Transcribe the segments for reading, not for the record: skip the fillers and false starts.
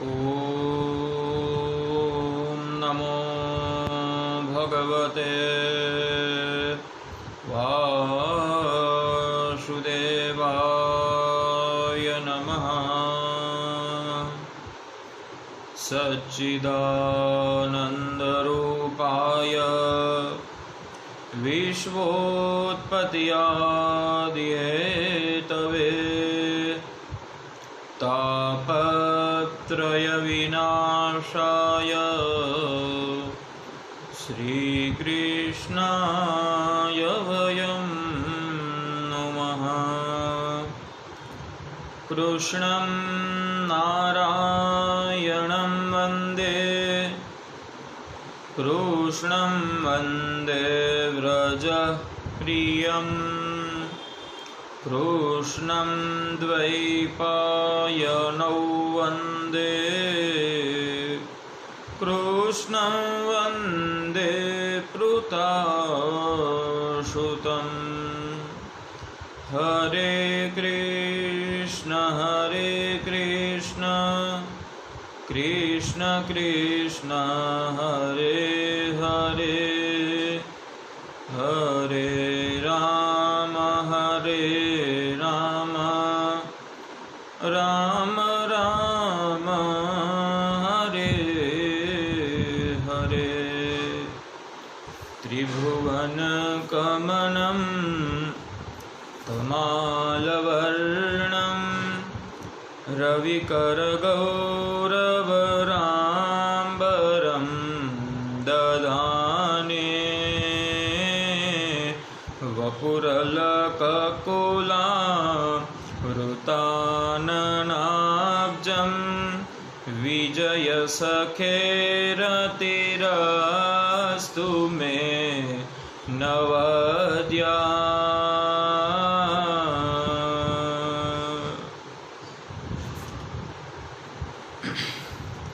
ॐ नमो भगवते वासुदेवाय नमः। सच्चिदानन्दरूपाय विश्वोत्पत्त्यादिहेतवे तापत्रयविनाशाय श्रीकृष्णाय वयं नुमः। कृष्णं नारायणं वन्दे कृष्णं वन्दे व्रजप्रियम् कृष्णं द्वैपायनौ वन्दे कृष्णं वन्दे पृथासुतम्। हरे कृष्ण कृष्ण कृष्ण हरे हरे, हरे राम राम राम हरे हरे। त्रिभुवनकमनं तमालवर्णं रविकरगौरवराम्बरं दधाने वपुरलककुलावृताननाब्जं विजयसखेरतिरस्तु मे नवद्या।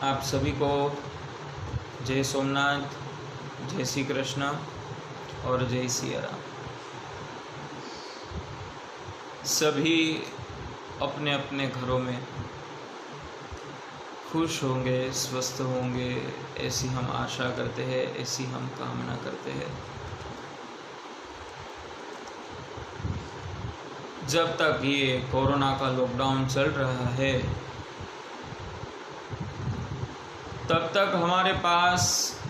आप सभी को जय सोमनाथ, जय श्री कृष्ण और जय सिया राम। सभी अपने अपने घरों में खुश होंगे, स्वस्थ होंगे, ऐसी हम आशा करते हैं, ऐसी हम कामना करते हैं। जब तक ये कोरोना का लॉकडाउन चल रहा है तब तक हमारे पास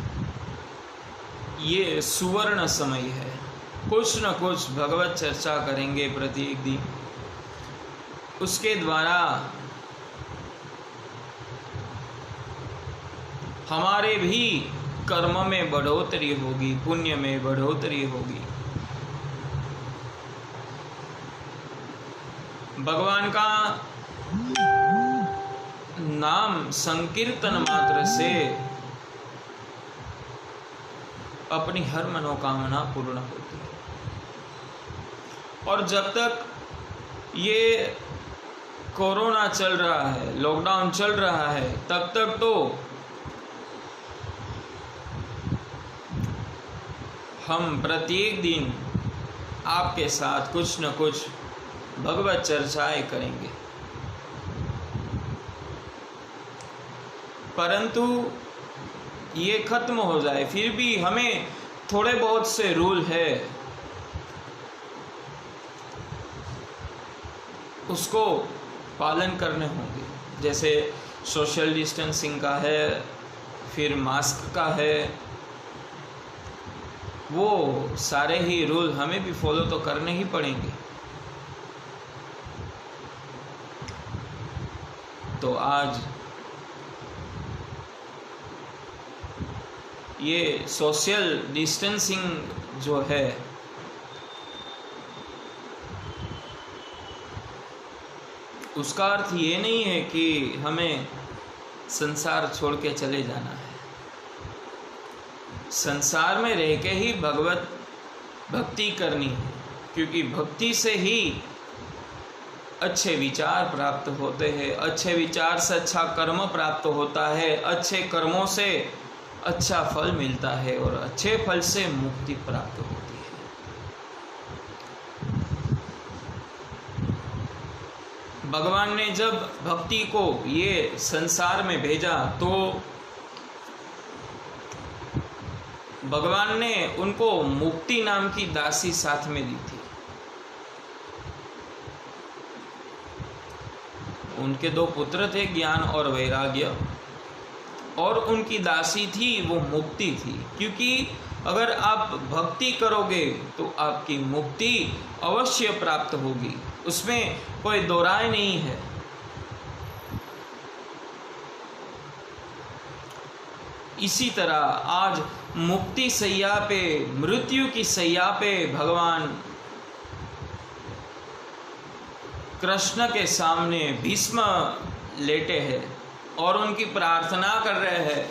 ये सुवर्ण समय है। कुछ न कुछ भगवत चर्चा करेंगे प्रत्येक दिन, उसके द्वारा हमारे भी कर्म में बढ़ोतरी होगी, पुण्य में बढ़ोतरी होगी। भगवान का नाम संकीर्तन मात्र से अपनी हर मनोकामना पूर्ण होती है। और जब तक ये कोरोना चल रहा है, लॉकडाउन चल रहा है, तब तक तो हम प्रत्येक दिन आपके साथ कुछ न कुछ भगवत चर्चाएं करेंगे। परंतु ये खत्म हो जाए, फिर भी हमें थोड़े बहुत से रूल है, उसको पालन करने होंगे। जैसे सोशल डिस्टेंसिंग का है, फिर मास्क का है, वो सारे ही रूल हमें भी फॉलो तो करने ही पड़ेंगे। तो आज ये सोशल डिस्टेंसिंग जो है, उसका अर्थ ये नहीं है कि हमें संसार छोड़ के चले जाना है। संसार में रह के ही भगवत भक्ति करनी है, क्योंकि भक्ति से ही अच्छे विचार प्राप्त होते हैं, अच्छे विचार से अच्छा कर्म प्राप्त होता है, अच्छे कर्मों से अच्छा फल मिलता है और अच्छे फल से मुक्ति प्राप्त होती है। भगवान ने जब भक्ति को ये संसार में भेजा तो भगवान ने उनको मुक्ति नाम की दासी साथ में दी थी। उनके 2 पुत्र थे, ज्ञान और वैराग्य, और उनकी दासी थी वो मुक्ति थी। क्योंकि अगर आप भक्ति करोगे तो आपकी मुक्ति अवश्य प्राप्त होगी, उसमें कोई दो राय नहीं है। इसी तरह आज मुक्ति सैया पे, मृत्यु की सैया पे भगवान कृष्ण के सामने भीष्म लेटे हैं और उनकी प्रार्थना कर रहे हैं।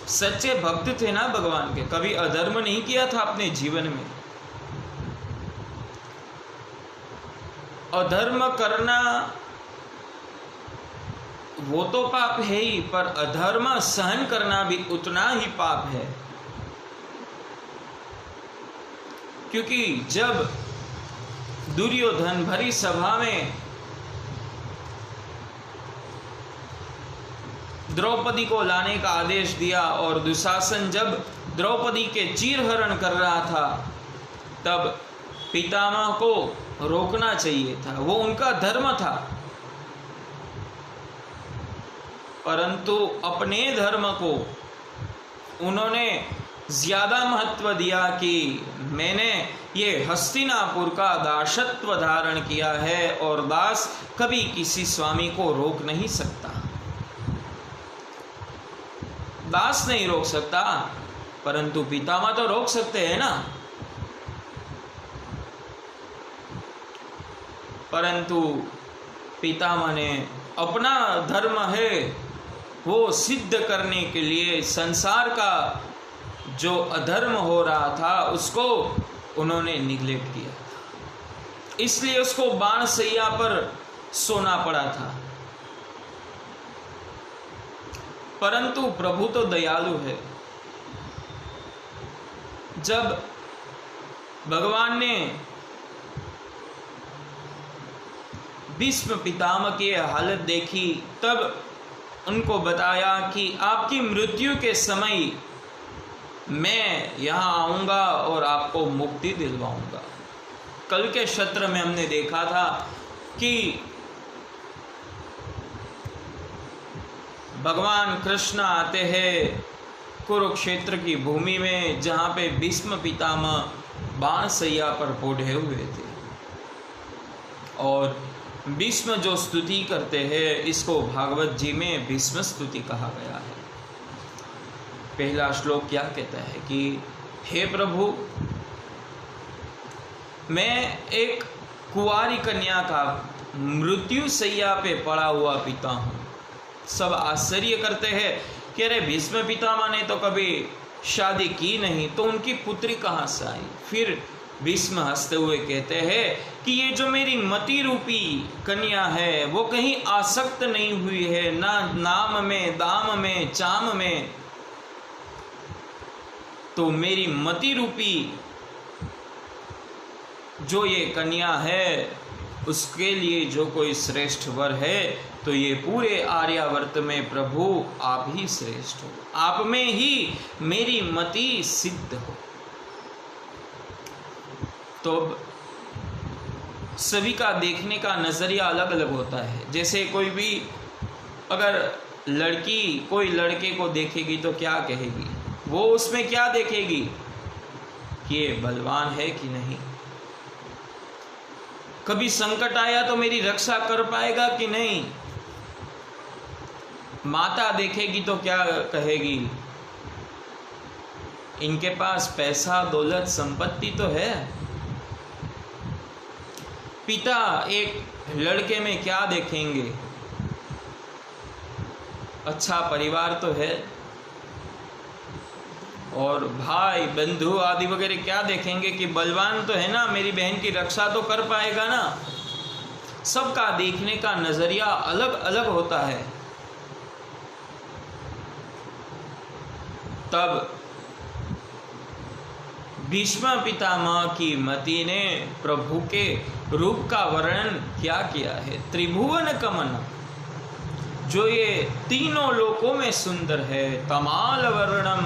सच्चे भक्त थे ना भगवान के, कभी अधर्म नहीं किया था अपने जीवन में। अधर्म करना वो तो पाप है ही, पर अधर्म सहन करना भी उतना ही पाप है। क्योंकि जब दुर्योधन भरी सभा में द्रौपदी को लाने का आदेश दिया और दुशासन जब द्रौपदी के चीरहरण कर रहा था, तब पितामह को रोकना चाहिए था, वो उनका धर्म था। परंतु अपने धर्म को उन्होंने ज्यादा महत्व दिया कि मैंने ये हस्तिनापुर का दासत्व धारण किया है और दास कभी किसी स्वामी को रोक नहीं सकता। दास नहीं रोक सकता, परंतु पितामह तो रोक सकते हैं ना। परंतु पितामह ने अपना धर्म है वो सिद्ध करने के लिए संसार का जो अधर्म हो रहा था उसको उन्होंने निग्लेक्ट किया, इसलिए उसको बाण सैया पर सोना पड़ा था। परंतु प्रभु तो दयालु है। जब भगवान ने भीष्म पितामह की हालत देखी, तब उनको बताया कि आपकी मृत्यु के समय मैं यहाँ आऊँगा और आपको मुक्ति दिलवाऊँगा। कल के सत्र में हमने देखा था कि भगवान कृष्ण आते हैं कुरुक्षेत्र की भूमि में, जहाँ पे भीष्म पितामह बाण सैया पर बोढ़े हुए थे, और भीष्म जो स्तुति करते हैं इसको भागवत जी में भीष्म स्तुति कहा गया है। पहला श्लोक क्या कहता है कि हे प्रभु, मैं एक कुंवारी कन्या का मृत्यु सैया पे पड़ा हुआ पिता हूँ। सब आश्चर्य करते हैं कि अरे भीष्म पितामह ने तो कभी शादी की नहीं, तो उनकी पुत्री कहाँ से आई। फिर भीष्म हंसते हुए कहते हैं कि ये जो मेरी मति रूपी कन्या है वो कहीं आसक्त नहीं हुई है, ना नाम में, दाम में, चाम में। तो मेरी मति रूपी जो ये कन्या है उसके लिए जो कोई श्रेष्ठ वर है तो ये पूरे आर्यावर्त में प्रभु आप ही श्रेष्ठ हो, आप में ही मेरी मति सिद्ध हो। तो सभी का देखने का नजरिया अलग अलग होता है। जैसे कोई भी अगर लड़की कोई लड़के को देखेगी तो क्या कहेगी, वो उसमें क्या देखेगी कि ये बलवान है कि नहीं, कभी संकट आया तो मेरी रक्षा कर पाएगा कि नहीं। माता देखेगी तो क्या कहेगी, इनके पास पैसा दौलत संपत्ति तो है। पिता एक लड़के में क्या देखेंगे, अच्छा परिवार तो है। और भाई बंधु आदि वगैरह क्या देखेंगे कि बलवान तो है ना, मेरी बहन की रक्षा तो कर पाएगा ना। सबका देखने का नजरिया अलग अलग होता है। तब भीष्म पितामह की मति ने प्रभु के रूप का वर्णन क्या किया है। त्रिभुवन कमन, जो ये तीनों लोकों में सुंदर है, तमाल वर्णम,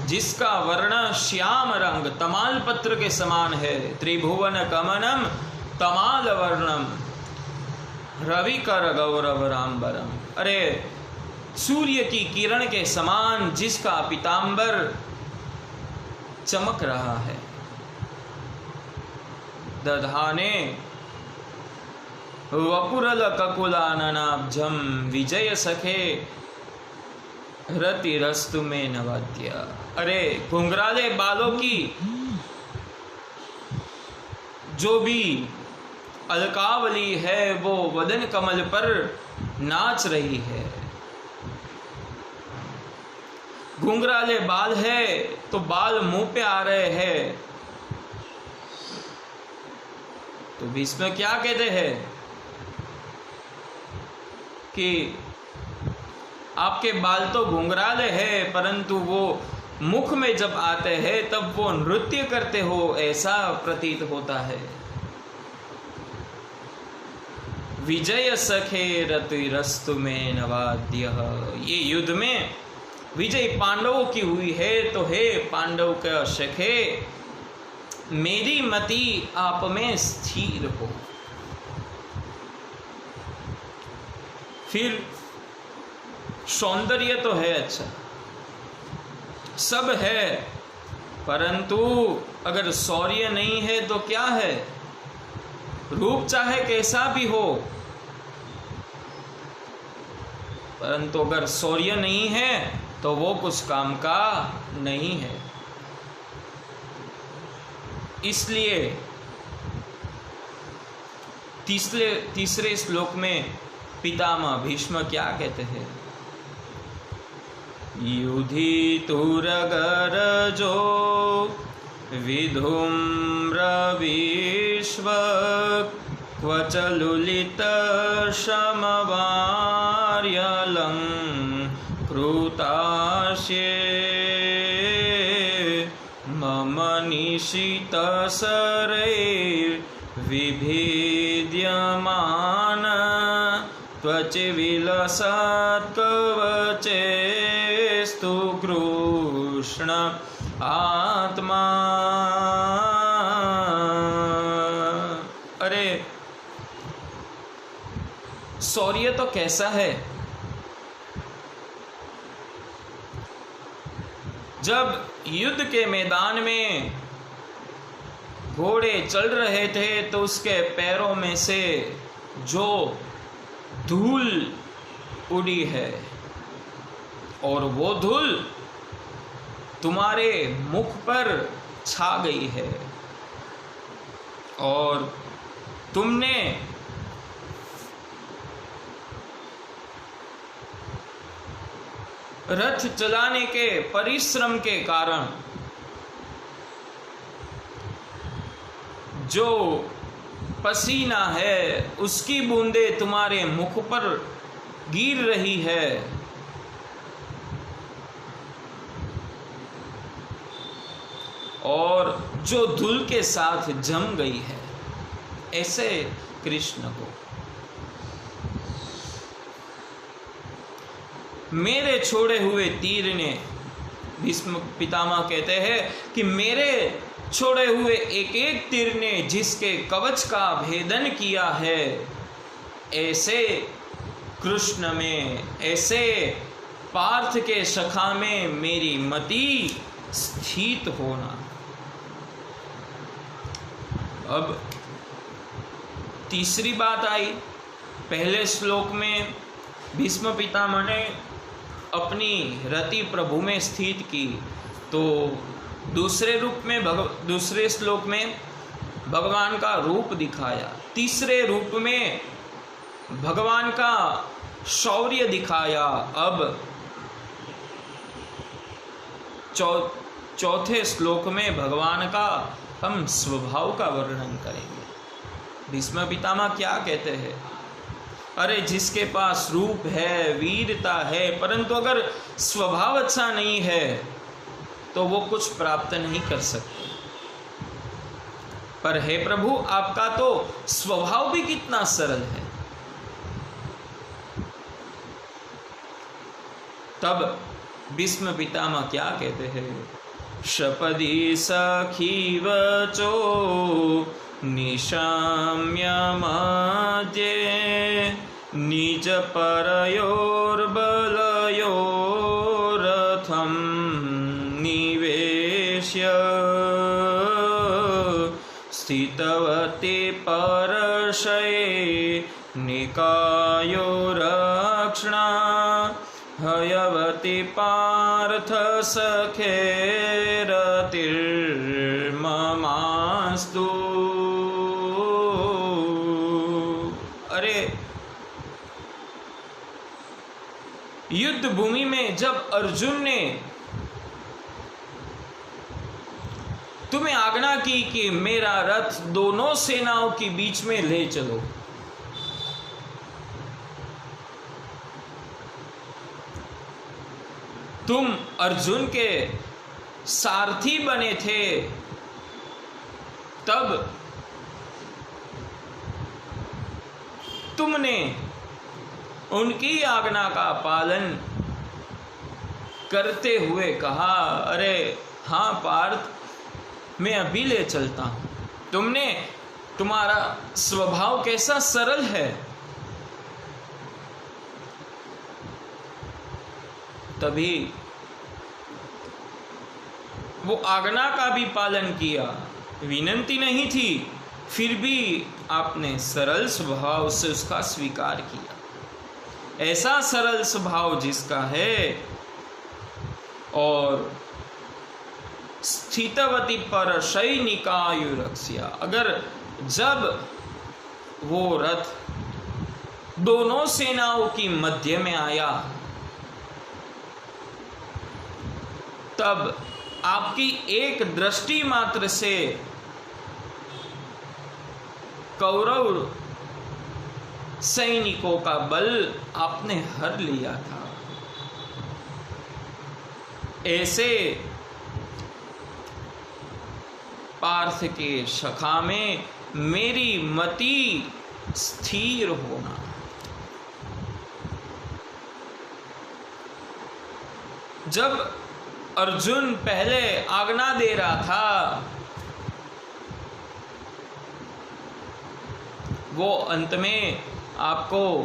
जिसका वर्ण श्याम रंग तमाल पत्र के समान है। त्रिभुवन कमनम तमाल वर्णम रवि कर गौरव रामबरम, अरे सूर्य की किरण के समान जिसका पीतांबर चमक रहा है। दधाने वपुरल ककुलाननाब्जम विजय सखे रतिरस्तु में नवाद्य, अरे घुंघराले बालों की जो भी अलकावली है वो वदन कमल पर नाच रही है। घुंघराले बाल है तो बाल मुंह पे आ रहे हैं, तो भीष्म क्या कहते हैं कि आपके बाल तो घुंघराले हैं, परंतु वो मुख में जब आते हैं तब वो नृत्य करते हो ऐसा प्रतीत होता है। विजय सखे रतिरस्तु में नवाद्य, ये युद्ध में विजय पांडवों की हुई है, तो हे पांडव का सखे मेरी मति आप में स्थिर हो। फिर सौंदर्य तो है, अच्छा सब है, परंतु अगर शौर्य नहीं है तो क्या है। रूप चाहे कैसा भी हो, परंतु अगर शौर्य नहीं है तो वो कुछ काम का नहीं है। इसलिए तीसरे श्लोक में पितामह भीष्म क्या कहते हैं, युधितुरगरजो विधूम्र विश्व क्वच लुलित समवार्यलं कृतास्ये मम निशित शरैर्विभिद्यमान त्वचि विलसत् कवचेस्तु कृष्ण आत्मा। अरे शौर्य तो कैसा है, जब युद्ध के मैदान में घोड़े चल रहे थे तो उसके पैरों में से जो धूल उड़ी है और वो धूल तुम्हारे मुख पर छा गई है और तुमने रथ चलाने के परिश्रम के कारण जो पसीना है उसकी बूंदें तुम्हारे मुख पर गिर रही है। और जो धूल के साथ जम गई है, ऐसे कृष्ण को मेरे छोड़े हुए तीर ने, भीष्म पितामह कहते हैं कि मेरे छोड़े हुए एक एक तीर ने जिसके कवच का भेदन किया है, ऐसे कृष्ण में, ऐसे पार्थ के सखा में मेरी मति स्थित होना। अब तीसरी बात आई, पहले श्लोक में भीष्म पितामह ने अपनी रति प्रभु में स्थित की, तो दूसरे श्लोक में भगवान का रूप दिखाया, तीसरे रूप में भगवान का शौर्य दिखाया। अब चौथे श्लोक में भगवान का हम स्वभाव का वर्णन करेंगे। भीष्म पितामह क्या कहते हैं, अरे जिसके पास रूप है, वीरता है, परंतु अगर स्वभाव अच्छा नहीं है तो तो वो कुछ प्राप्त नहीं कर सकते। पर हे प्रभु, आपका तो स्वभाव भी कितना सरल है। तब भीष्म पितामह क्या कहते हैं? शपदी सखी वचो निशाम्य मध्ये निज परयोर्बलयोरथं निवेश्य स्थितवती परशये निकायो रक्षणा हयवती पार्थ सखेरतिर्ममास्तु। अरे, युद्ध भूमि में जब अर्जुन ने तुम्हें आज्ञा की कि मेरा रथ दोनों सेनाओं के बीच में ले चलो, तुम अर्जुन के सारथी बने थे, तब तुमने उनकी आज्ञा का पालन करते हुए कहा, अरे हाँ पार्थ, मैं अभी ले चलता हूं। तुम्हारा स्वभाव कैसा सरल है। तभी वो आज्ञा का भी पालन किया, विनंती नहीं थी, फिर भी आपने सरल स्वभाव से उसका स्वीकार किया। ऐसा सरल स्वभाव जिसका है, और स्थितवती पर सैनिकायुरक्ष्या, अगर जब वो रथ दोनों सेनाओं की मध्य में आया, तब आपकी एक दृष्टि मात्र से कौरव सैनिकों का बल आपने हर लिया था। ऐसे पार्थ के सखा में मेरी मति स्थिर होना। जब अर्जुन पहले आज्ञा दे रहा था, वो अंत में आपको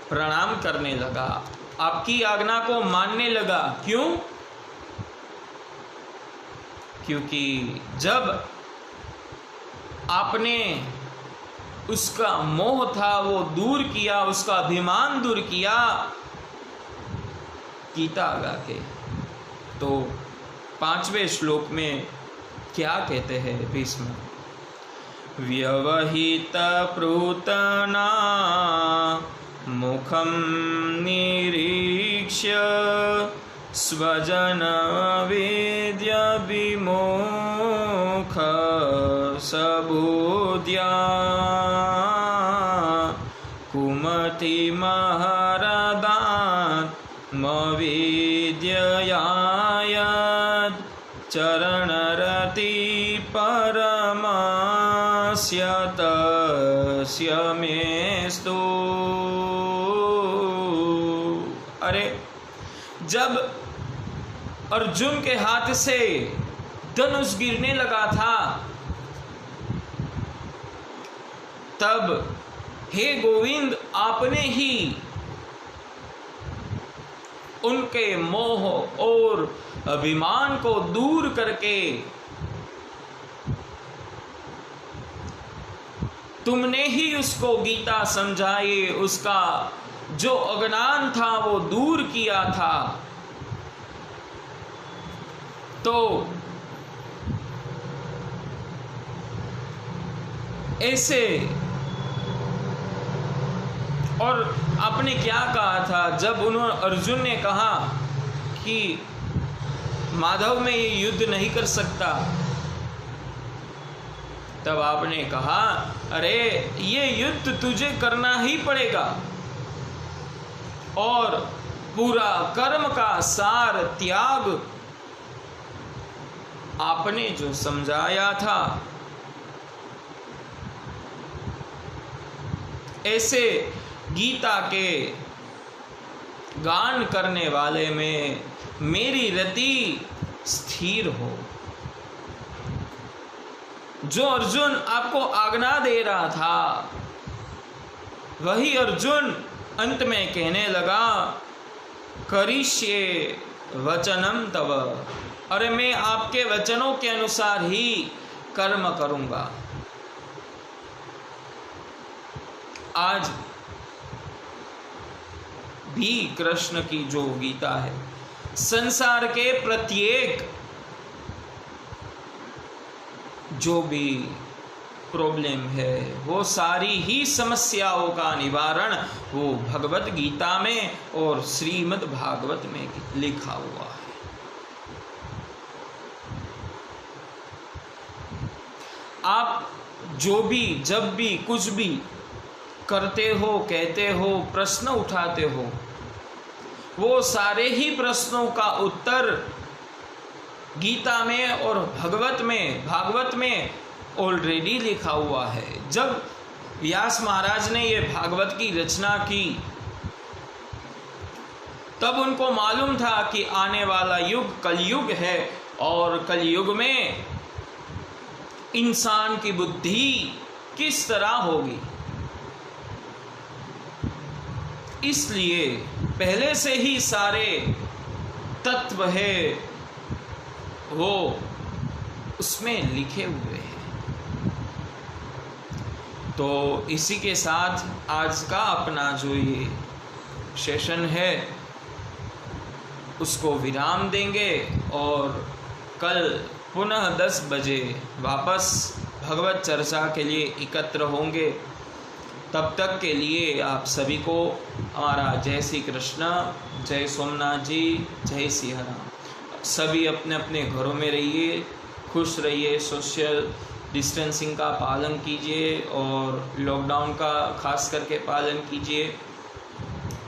प्रणाम करने लगा, आपकी आज्ञा को मानने लगा। क्यों? क्योंकि जब आपने उसका मोह था वो दूर किया, उसका अभिमान दूर किया गीता गा के, तो 5वें श्लोक में क्या कहते हैं भीष्म? व्यवहित प्रूतना मुखम निरीक्ष्य स्वजन वेद्य विमुख सबूद्या कुमति महरदान मविद्ययायद् चरणरति परमस्य तस्य मेस्तु। अरे, जब अर्जुन के हाथ से धनुष गिरने लगा था, तब हे गोविंद, आपने ही उनके मोह और अभिमान को दूर करके तुमने ही उसको गीता समझाई, उसका जो अज्ञान था वो दूर किया था। तो ऐसे, और आपने क्या कहा था जब अर्जुन ने कहा कि माधव में ये युद्ध नहीं कर सकता, तब आपने कहा, अरे ये युद्ध तुझे करना ही पड़ेगा, और पूरा कर्म का सार त्याग आपने जो समझाया था ऐसे गीता के गान करने वाले में मेरी रति स्थिर हो। जो अर्जुन आपको आज्ञा दे रहा था वही अर्जुन अंत में कहने लगा, करिष्ये वचनम तव, अरे मैं आपके वचनों के अनुसार ही कर्म करूंगा। आज भी कृष्ण की जो गीता है, संसार के प्रत्येक जो भी प्रॉब्लम है वो सारी ही समस्याओं का निवारण वो भगवत गीता में और श्रीमद् भागवत में लिखा हुआ है। आप जो भी जब भी कुछ भी करते हो, कहते हो, प्रश्न उठाते हो, वो सारे ही प्रश्नों का उत्तर गीता में और भागवत में ऑलरेडी लिखा हुआ है। जब व्यास महाराज ने ये भागवत की रचना की तब उनको मालूम था कि आने वाला युग कलयुग है और कलयुग में इंसान की बुद्धि किस तरह होगी। इसलिए पहले से ही सारे तत्व है वो उसमें लिखे हुए हैं। तो इसी के साथ आज का अपना जो ये सेशन है उसको विराम देंगे और कल पुनः 10 बजे वापस भगवत चर्चा के लिए एकत्र होंगे। तब तक के लिए आप सभी को हमारा जय श्री कृष्ण, जय सोमनाथ जी, जय सिया राम। सभी अपने अपने घरों में रहिए, खुश रहिए, सोशल डिस्टेंसिंग का पालन कीजिए और लॉकडाउन का खास करके पालन कीजिए।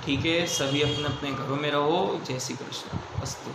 ठीक है, सभी अपने अपने घरों में रहो। जय श्री कृष्ण। अस्तु।